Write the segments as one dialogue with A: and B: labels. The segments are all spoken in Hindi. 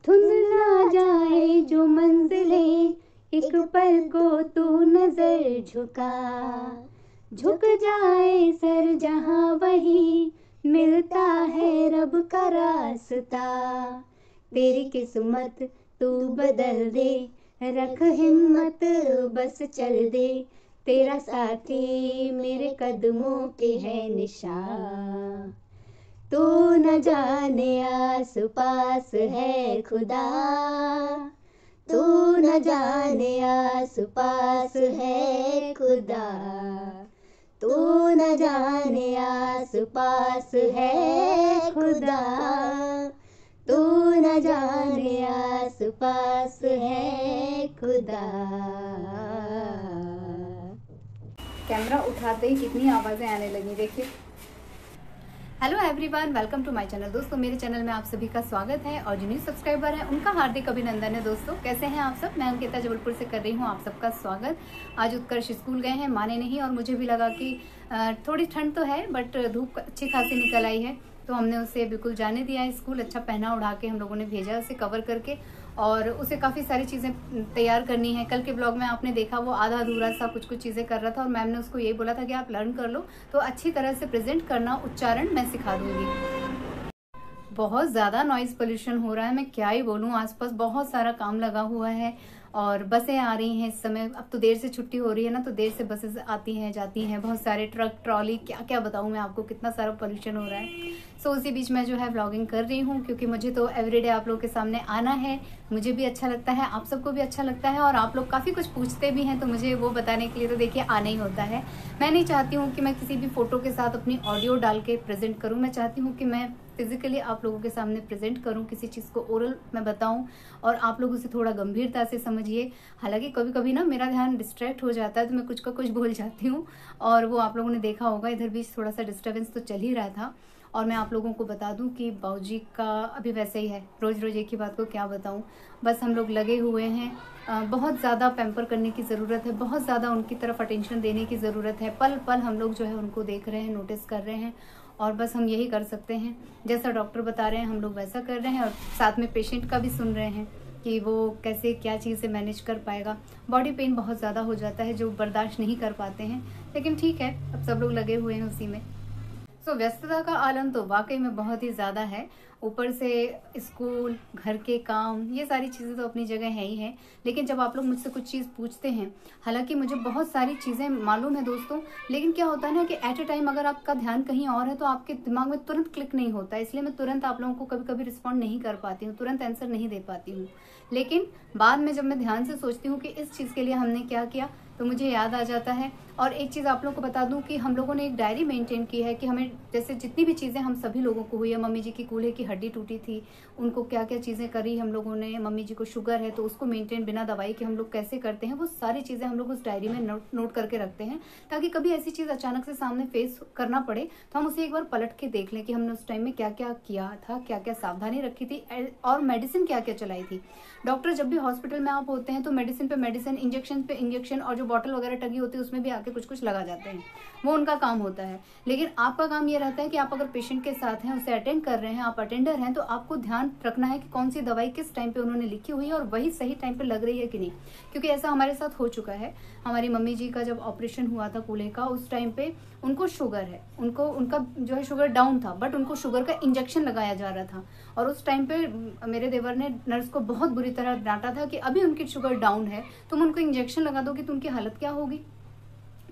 A: धुंध ना जाए जो मंजिलें, एक पल को तू नजर झुक जाए सर जहां वही मिलता है रब का रास्ता। तेरी किस्मत तू बदल दे, रख हिम्मत बस चल दे, तेरा साथी मेरे कदमों के है निशान। तू न जाने आस पास है खुदा, तू न जाने आस पास है खुदा, तू न जाने आस पास है खुदा, तू न जाने आस पास है खुदा।
B: कैमरा उठाते ही कितनी आवाज़ें आने लगी, देखिए। Hello everyone, welcome to my channel. दोस्तों, मेरे चैनल में आप सभी का स्वागत है और जो न्यू सब्सक्राइबर है उनका हार्दिक अभिनंदन है। दोस्तों, कैसे हैं आप सब? मैं अंकिता जबलपुर से कर रही हूँ आप सबका स्वागत। आज उत्कर्ष स्कूल गए हैं, माने नहीं, और मुझे भी लगा कि थोड़ी ठंड तो है बट धूप अच्छी खासी निकल आई है, तो हमने उसे बिल्कुल जाने दिया है स्कूल। अच्छा पहना उड़ा के हम लोगों ने भेजा उसे कवर करके, और उसे काफ़ी सारी चीज़ें तैयार करनी है। कल के ब्लॉग में आपने देखा वो आधा अधूरा सा कुछ चीज़ें कर रहा था, और मैम ने उसको ये बोला था कि आप लर्न कर लो तो अच्छी तरह से प्रेजेंट करना, उच्चारण मैं सिखा दूंगी। बहुत ज़्यादा नॉइज़ पोल्यूशन हो रहा है, मैं क्या ही बोलूँ। आसपास बहुत सारा काम लगा हुआ है और बसें आ रही हैं इस समय। अब तो देर से छुट्टी हो रही है ना, तो देर से बसेस आती हैं जाती हैं, बहुत सारे ट्रक ट्रॉली, क्या क्या बताऊँ मैं आपको, कितना सारा पोल्यूशन हो रहा है। सो उसी बीच मैं जो है व्लॉगिंग कर रही हूँ, क्योंकि मुझे तो एवरीडे आप लोगों के सामने आना है। मुझे भी अच्छा लगता है, आप सबको भी अच्छा लगता है, और आप लोग काफ़ी कुछ पूछते भी हैं, तो मुझे वो बताने के लिए तो देखिए आना ही होता है। मैं नहीं चाहती हूँ कि मैं किसी भी फोटो के साथ अपनी ऑडियो डाल के प्रेजेंट करूँ। मैं चाहती हूँ कि मैं फिजिकली आप लोगों के सामने प्रेजेंट करूं, किसी चीज़ को ओरल मैं बताऊं, और आप लोग उसे थोड़ा गंभीरता से समझिए। हालांकि कभी कभी ना मेरा ध्यान डिस्ट्रैक्ट हो जाता है, तो मैं कुछ का कुछ भूल जाती हूं, और वो आप लोगों ने देखा होगा, इधर भी थोड़ा सा डिस्टर्बेंस तो चल ही रहा था। और मैं आप लोगों को बता दूं कि बाऊजी का अभी वैसे ही है, रोज़ रोज़ एक ही बात को क्या बताऊं। बस हम लोग लगे हुए हैं, बहुत ज़्यादा पैम्पर करने की ज़रूरत है, बहुत ज़्यादा उनकी तरफ अटेंशन देने की ज़रूरत है। पल पल हम लोग जो है उनको देख रहे हैं, नोटिस कर रहे हैं, और बस हम यही कर सकते हैं। जैसा डॉक्टर बता रहे हैं हम लोग वैसा कर रहे हैं, और साथ में पेशेंट का भी सुन रहे हैं कि वो कैसे क्या चीज़ मैनेज कर पाएगा। बॉडी पेन बहुत ज़्यादा हो जाता है, जो बर्दाश्त नहीं कर पाते हैं, लेकिन ठीक है, अब सब लोग लगे हुए हैं उसी में। व्यस्तता का आलम तो वाकई में बहुत ही ज़्यादा है। ऊपर से स्कूल, घर के काम, ये सारी चीज़ें तो अपनी जगह है ही है, लेकिन जब आप लोग मुझसे कुछ चीज़ पूछते हैं, हालांकि मुझे बहुत सारी चीज़ें मालूम है दोस्तों, लेकिन क्या होता है ना कि एट ए टाइम अगर आपका ध्यान कहीं और है तो आपके दिमाग में तुरंत क्लिक नहीं होता है, इसलिए मैं तुरंत आप लोगों को कभी कभी रिस्पॉन्ड नहीं कर पाती हूँ, तुरंत आंसर नहीं दे पाती हूँ। लेकिन बाद में जब मैं ध्यान से सोचती हूँ कि इस चीज़ के लिए हमने क्या किया, तो मुझे याद आ जाता है। और एक चीज़ आप लोगों को बता दूं कि हम लोगों ने एक डायरी मेंटेन की है कि हमें जैसे जितनी भी चीज़ें हम सभी लोगों को हुई है, मम्मी जी की कूल्हे की हड्डी टूटी थी, उनको क्या क्या चीज़ें करी हम लोगों ने, मम्मी जी को शुगर है तो उसको मेंटेन बिना दवाई के हम लोग कैसे करते हैं, वो सारी चीज़ें हम लोग उस डायरी में नोट करके रखते हैं, ताकि कभी ऐसी चीज़ अचानक से सामने फेस करना पड़े तो हम उसे एक बार पलट के देख लें कि हमने उस टाइम में क्या क्या किया था, क्या क्या सावधानी रखी थी, और मेडिसिन क्या क्या चलाई थी। डॉक्टर जब भी हॉस्पिटल में आप होते हैं तो मेडिसिन पे मेडिसिन, इंजेक्शन पे इंजेक्शन, और जो बॉटल वगैरह टंगी होती है उसमें भी आके कुछ कुछ लगा जाते हैं, वो उनका काम होता है। लेकिन आपका काम ये रहता है कि आप अगर पेशेंट के साथ हैं, उसे अटेंड कर रहे हैं, आप अटेंडर हैं, तो आपको ध्यान रखना है कि कौन सी दवाई किस टाइम पे उन्होंने लिखी हुई है और वही सही टाइम पे लग रही है कि नहीं। क्योंकि ऐसा हमारे साथ हो चुका है। हमारी मम्मी जी का जब ऑपरेशन हुआ था कूल्हे का, उस टाइम पे उनको शुगर है, उनका जो है शुगर डाउन था, बट उनको शुगर का इंजेक्शन लगाया जा रहा था, और उस टाइम पे मेरे देवर ने नर्स को बहुत बुरी तरह डांटा था कि अभी उनकी शुगर डाउन है, तुम उनको इंजेक्शन लगा दोगे तो उनकी हालत क्या होगी।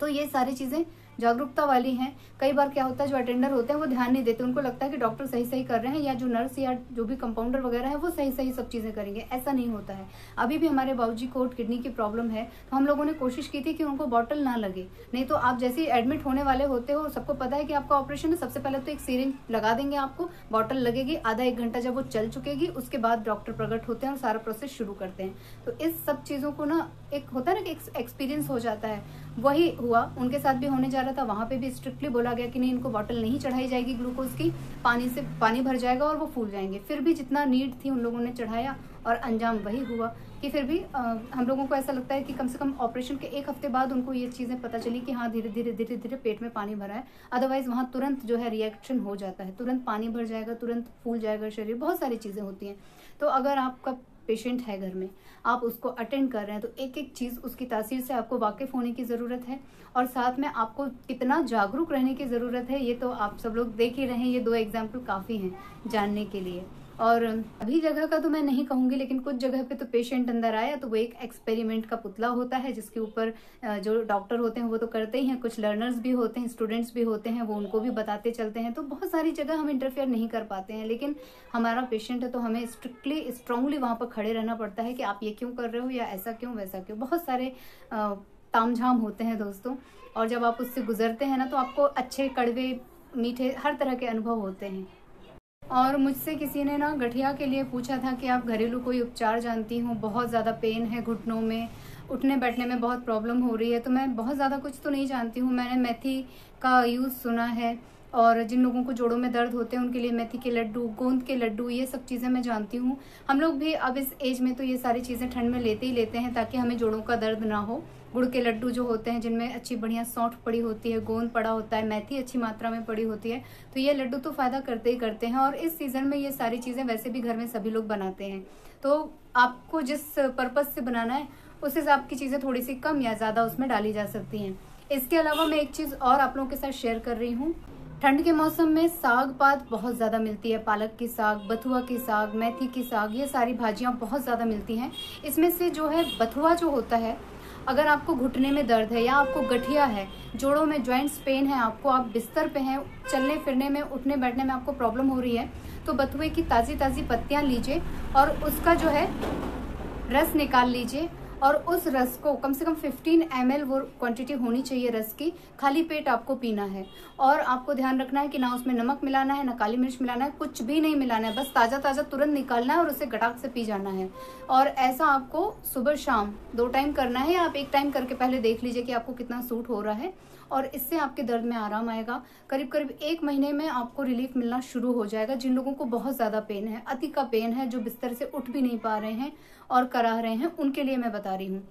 B: तो ये सारी चीज़ें जागरूकता वाली हैं। कई बार क्या होता है, जो अटेंडर होते हैं वो ध्यान नहीं देते, उनको लगता है कि डॉक्टर सही सही कर रहे हैं, या जो नर्स या जो भी कंपाउंडर वगैरह है वो सही सही सब चीज़ें करेंगे। ऐसा नहीं होता है। अभी भी हमारे बाबूजी को किडनी की प्रॉब्लम है, तो हम लोगों ने कोशिश की थी कि उनको बॉटल ना लगे। नहीं तो आप जैसे ही एडमिट होने वाले होते हो, सबको पता है कि आपका ऑपरेशन है, सबसे पहले तो एक सिरिंज लगा देंगे आपको, बॉटल लगेगी, आधा एक घंटा जब वो चल चुकेगी उसके बाद डॉक्टर प्रकट होते हैं और सारा प्रोसेस शुरू करते हैं। तो इस सब चीज़ों को ना, एक होता है ना कि एक्सपीरियंस हो जाता है, वही हुआ, उनके साथ भी होने जा रहा था। वहां पे भी स्ट्रिक्टली बोला गया कि नहीं, इनको बॉटल नहीं चढ़ाई जाएगी ग्लूकोज की, पानी भर जाएगा और वो फूल जाएंगे। फिर भी जितना नीड थी उन लोगों ने चढ़ाया और अंजाम वही हुआ कि फिर भी हम लोगों को ऐसा लगता है कि कम से कम ऑपरेशन के 1 हफ्ते बाद उनको ये चीज़ें पता चली कि हाँ, धीरे धीरे पेट में पानी भरा है। अदरवाइज वहाँ तुरंत जो है रिएक्शन हो जाता है, तुरंत पानी भर जाएगा, तुरंत फूल जाएगा शरीर, बहुत सारी चीज़ें होती हैं। तो अगर आपका पेशेंट है घर में, आप उसको अटेंड कर रहे हैं, तो एक एक चीज़ उसकी तासीर से आपको वाकिफ़ होने की ज़रूरत है और साथ में आपको कितना जागरूक रहने की ज़रूरत है, ये तो आप सब लोग देख ही रहे हैं। ये 2 एग्जाम्पल काफ़ी हैं जानने के लिए। और अभी जगह का तो मैं नहीं कहूँगी, लेकिन कुछ जगह पे तो पेशेंट अंदर आया तो वो एक एक्सपेरिमेंट का पुतला होता है, जिसके ऊपर जो डॉक्टर होते हैं वो तो करते ही हैं, कुछ लर्नर्स भी होते हैं, स्टूडेंट्स भी होते हैं, वो उनको भी बताते चलते हैं। तो बहुत सारी जगह हम इंटरफेयर नहीं कर पाते हैं, लेकिन हमारा पेशेंट है तो हमें स्ट्रांगली वहाँ पर खड़े रहना पड़ता है कि आप ये क्यों कर रहे हो, या ऐसा क्यों, वैसा क्यों। बहुत सारे तामझाम होते हैं दोस्तों, और जब आप उससे गुजरते हैं ना, तो आपको अच्छे, कड़वे, मीठे हर तरह के अनुभव होते हैं। और मुझसे किसी ने ना गठिया के लिए पूछा था कि आप घरेलू कोई उपचार जानती हूँ, बहुत ज़्यादा पेन है घुटनों में, उठने बैठने में बहुत प्रॉब्लम हो रही है। तो मैं बहुत ज़्यादा कुछ तो नहीं जानती हूँ, मैंने मेथी का यूज़ सुना है, और जिन लोगों को जोड़ों में दर्द होते हैं उनके लिए मेथी के लड्डू, गोंद के लड्डू, ये सब चीज़ें मैं जानती हूँ। हम लोग भी अब इस एज में तो ये सारी चीज़ें ठंड में लेते ही लेते हैं ताकि हमें जोड़ों का दर्द ना हो। गुड़ के लड्डू जो होते हैं, जिनमें अच्छी बढ़िया सौंठ पड़ी होती है, गोंद पड़ा होता है, मेथी अच्छी मात्रा में पड़ी होती है, तो ये लड्डू तो फ़ायदा करते ही करते हैं। और इस सीज़न में ये सारी चीज़ें वैसे भी घर में सभी लोग बनाते हैं, तो आपको जिस पर्पज़ से बनाना है उस हिसाब की चीज़ें थोड़ी सी कम या ज़्यादा उसमें डाली जा सकती हैं। इसके अलावा मैं एक चीज़ और आप लोगों के साथ शेयर कर रही हूँ। ठंड के मौसम में साग पात बहुत ज़्यादा मिलती है, पालक की साग, बथुआ की साग, मेथी की साग, ये सारी भाजियाँ बहुत ज़्यादा मिलती हैं। इसमें से जो है बथुआ जो होता है, अगर आपको घुटने में दर्द है या आपको गठिया है, जोड़ों में जॉइंट्स पेन है, आपको, आप बिस्तर पे हैं, चलने फिरने में, उठने बैठने में आपको प्रॉब्लम हो रही है, तो बथुए की ताज़ी ताज़ी पत्तियाँ लीजिए और उसका जो है रस निकाल लीजिए, और उस रस को कम से कम 15 ml वो क्वांटिटी होनी चाहिए रस की, खाली पेट आपको पीना है। और आपको ध्यान रखना है कि ना उसमें नमक मिलाना है, ना काली मिर्च मिलाना है, कुछ भी नहीं मिलाना है, बस ताज़ा ताज़ा तुरंत निकालना है और उसे गटाक से पी जाना है। और ऐसा आपको सुबह शाम 2 टाइम करना है, या आप 1 टाइम करके पहले देख लीजिए कि आपको कितना सूट हो रहा है, और इससे आपके दर्द में आराम आएगा। करीब करीब 1 महीने में आपको रिलीफ मिलना शुरू हो जाएगा। जिन लोगों को बहुत ज़्यादा पेन है, अति का पेन है, जो बिस्तर से उठ भी नहीं पा रहे हैं और कराह रहे हैं, उनके लिए मैं बता रही हूँ।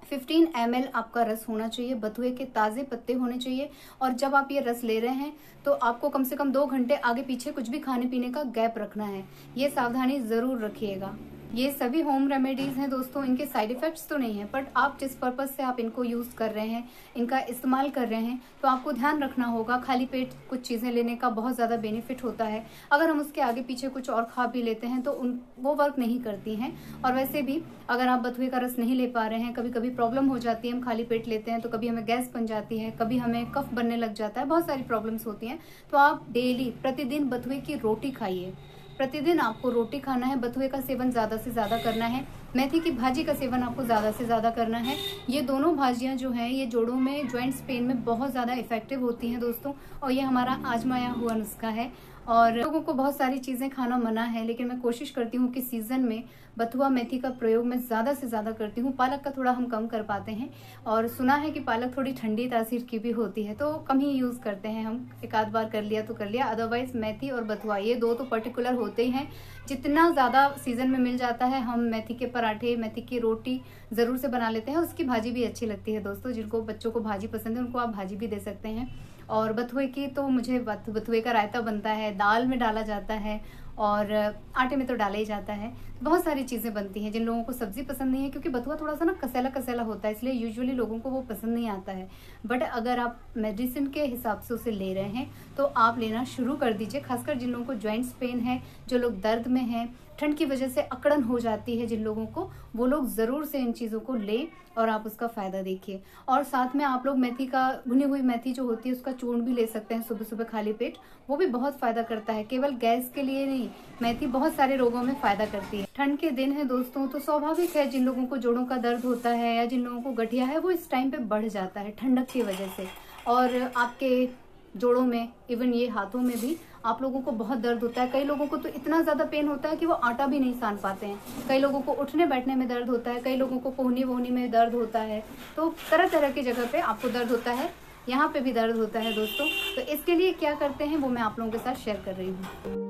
B: 15 ml आपका रस होना चाहिए, बथुए के ताज़े पत्ते होने चाहिए, और जब आप ये रस ले रहे हैं तो आपको कम से कम 2 घंटे आगे पीछे कुछ भी खाने पीने का गैप रखना है। ये सावधानी ज़रूर रखिएगा। ये सभी होम रेमेडीज़ हैं दोस्तों, इनके साइड इफ़ेक्ट्स तो नहीं है, बट आप जिस पर्पज़ से आप इनको यूज़ कर रहे हैं, इनका इस्तेमाल कर रहे हैं, तो आपको ध्यान रखना होगा। खाली पेट कुछ चीज़ें लेने का बहुत ज़्यादा बेनिफिट होता है, अगर हम उसके आगे पीछे कुछ और खा भी लेते हैं तो वो वर्क नहीं करती हैं। और वैसे भी अगर आप बथुए का रस नहीं ले पा रहे हैं, कभी कभी प्रॉब्लम हो जाती है, हम खाली पेट लेते हैं तो कभी हमें गैस बन जाती है, कभी हमें कफ बनने लग जाता है, बहुत सारी प्रॉब्लम्स होती हैं, तो आप डेली प्रतिदिन बथुए की रोटी खाइए। प्रतिदिन आपको रोटी खाना है, बथुए का सेवन ज़्यादा से ज़्यादा करना है, मेथी की भाजी का सेवन आपको ज़्यादा से ज़्यादा करना है। ये दोनों भाजियाँ जो हैं, ये जोड़ों में, जॉइंट्स पेन में बहुत ज़्यादा इफेक्टिव होती हैं दोस्तों, और ये हमारा आजमाया हुआ नुस्खा है। और लोगों को बहुत सारी चीज़ें खाना मना है, लेकिन मैं कोशिश करती हूँ कि सीज़न में बथुआ मेथी का प्रयोग मैं ज़्यादा से ज़्यादा करती हूँ। पालक का थोड़ा हम कम कर पाते हैं, और सुना है कि पालक थोड़ी ठंडी तासीर की भी होती है, तो कम ही यूज़ करते हैं हम, एक आध बार कर लिया तो कर लिया। अदरवाइज़ मेथी और बथुआ ये 2 तो पर्टिकुलर होते ही हैं। जितना ज़्यादा सीज़न में मिल जाता है, हम मेथी के पराठे, मेथी की रोटी ज़रूर से बना लेते हैं। उसकी भाजी भी अच्छी लगती है दोस्तों, जिनको बच्चों को भाजी पसंद है उनको आप भाजी भी दे सकते हैं। और बथुए की तो मुझे बथुए का रायता बनता है, दाल में डाला जाता है, और आटे में तो डाला ही जाता है। बहुत सारी चीज़ें बनती हैं। जिन लोगों को सब्ज़ी पसंद नहीं है, क्योंकि बथुआ थोड़ा सा ना कसेला कसेला होता है, इसलिए यूजुअली लोगों को वो पसंद नहीं आता है, बट अगर आप मेडिसिन के हिसाब से उसे ले रहे हैं तो आप लेना शुरू कर दीजिए। खासकर जिन लोगों को जॉइंट्स पेन है, जो लोग दर्द में हैं, ठंड की वजह से अकड़न हो जाती है जिन लोगों को, वो लोग ज़रूर से इन चीज़ों को लें और आप उसका फ़ायदा देखिए। और साथ में आप लोग मेथी का, भुनी हुई मेथी जो होती है उसका चूर्ण भी ले सकते हैं सुबह सुबह खाली पेट, वो भी बहुत फ़ायदा करता है। केवल गैस के लिए नहीं, मेथी बहुत सारे रोगों में फ़ायदा करती है। ठंड के दिन है दोस्तों, तो स्वाभाविक है जिन लोगों को जोड़ों का दर्द होता है या जिन लोगों को गठिया है, वो इस टाइम पे बढ़ जाता है ठंडक की वजह से, और आपके जोड़ों में, इवन ये हाथों में भी आप लोगों को बहुत दर्द होता है, कई लोगों को तो इतना ज़्यादा पेन होता है कि वो आटा भी नहीं सान पाते हैं, कई लोगों को उठने बैठने में दर्द होता है, कई लोगों को कोहनी वोहनी में दर्द होता है। तो तरह तरह की जगह पे आपको दर्द होता है, यहाँ पे भी दर्द होता है दोस्तों। तो इसके लिए क्या करते हैं वो मैं आप लोगों के साथ शेयर कर रही हूँ।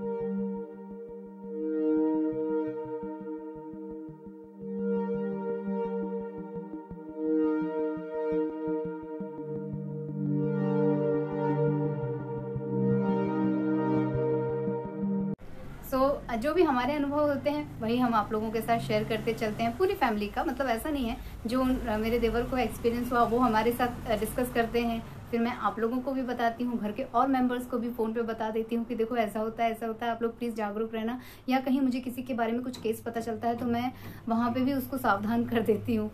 B: जो भी हमारे अनुभव होते हैं वही हम आप लोगों के साथ शेयर करते चलते हैं, पूरी फैमिली का। मतलब ऐसा नहीं है जो मेरे देवर को एक्सपीरियंस हुआ वो हमारे साथ डिस्कस करते हैं, फिर मैं आप लोगों को भी बताती हूँ, घर के और मेंबर्स को भी फ़ोन पे बता देती हूँ कि देखो ऐसा होता है, ऐसा होता है, आप लोग प्लीज़ जागरूक रहना। या कहीं मुझे किसी के बारे में कुछ केस पता चलता है तो मैं वहाँ पर भी उसको सावधान कर देती हूँ,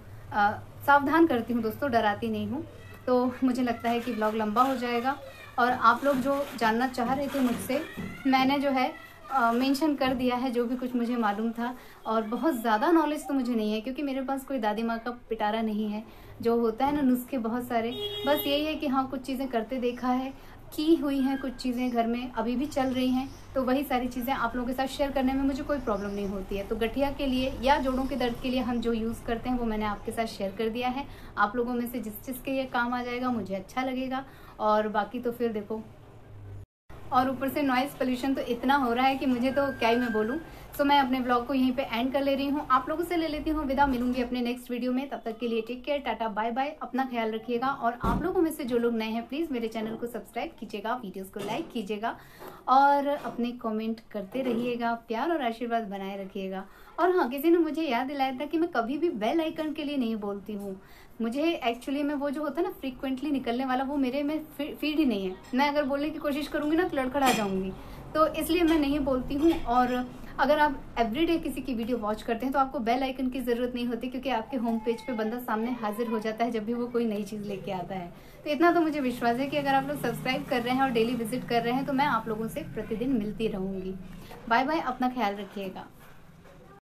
B: सावधान करती हूँ दोस्तों, डराती नहीं हूँ। तो मुझे लगता है कि ब्लॉग लंबा हो जाएगा और आप लोग जो जानना चाह रहे थे मुझसे, मैंने जो है मेंशन कर दिया है जो भी कुछ मुझे मालूम था। और बहुत ज़्यादा नॉलेज तो मुझे नहीं है क्योंकि मेरे पास कोई दादी माँ का पिटारा नहीं है। जो होता है ना नुस्खे बहुत सारे, बस यही है कि हाँ कुछ चीज़ें करते देखा है, की हुई हैं कुछ चीज़ें, घर में अभी भी चल रही हैं, तो वही सारी चीज़ें आप लोगों के साथ शेयर करने में मुझे कोई प्रॉब्लम नहीं होती है। तो गठिया के लिए या जोड़ों के दर्द के लिए हम जो यूज़ करते हैं वो मैंने आपके साथ शेयर कर दिया है। आप लोगों में से जिसके ये काम आ जाएगा मुझे अच्छा लगेगा। और बाकी तो फिर देखो, और ऊपर से नॉइज़ पोल्यूशन तो इतना हो रहा है कि मुझे तो क्या ही मैं बोलूँ। सो मैं अपने ब्लॉग को यहीं पे एंड कर ले रही हूँ, आप लोगों से ले लेती हूँ विदा। मिलूंगी अपने नेक्स्ट वीडियो में, तब तक के लिए take care, tata bye bye, अपना ख्याल रखिएगा। और आप लोगों में से जो लोग नए हैं प्लीज़ मेरे चैनल को सब्सक्राइब कीजिएगा, वीडियोज़ को लाइक कीजिएगा और अपने कॉमेंट करते रहिएगा, प्यार और आशीर्वाद बनाए रखिएगा। और हाँ, किसी ने मुझे याद दिलाया था कि मैं कभी भी बेल आइकन के लिए नहीं बोलती हूँ। मुझे एक्चुअली में वो जो होता है ना फ्रीक्वेंटली निकलने वाला, वो मेरे में फीड ही नहीं है। मैं अगर बोलने की कोशिश करूँगी ना तो लड़खड़ा जाऊँगी, तो इसलिए मैं नहीं बोलती हूँ। और अगर आप एवरीडे किसी की वीडियो वॉच करते हैं तो आपको बेल आइकन की ज़रूरत नहीं होती क्योंकि आपके होम पेज पे बंदा सामने हाजिर हो जाता है जब भी वो कोई नई चीज़ लेके आता है। तो इतना तो मुझे विश्वास है कि अगर आप लोग सब्सक्राइब कर रहे हैं और डेली विजिट कर रहे हैं तो मैं आप लोगों से प्रतिदिन मिलती रहूँगी। बाय बाय, अपना ख्याल रखिएगा।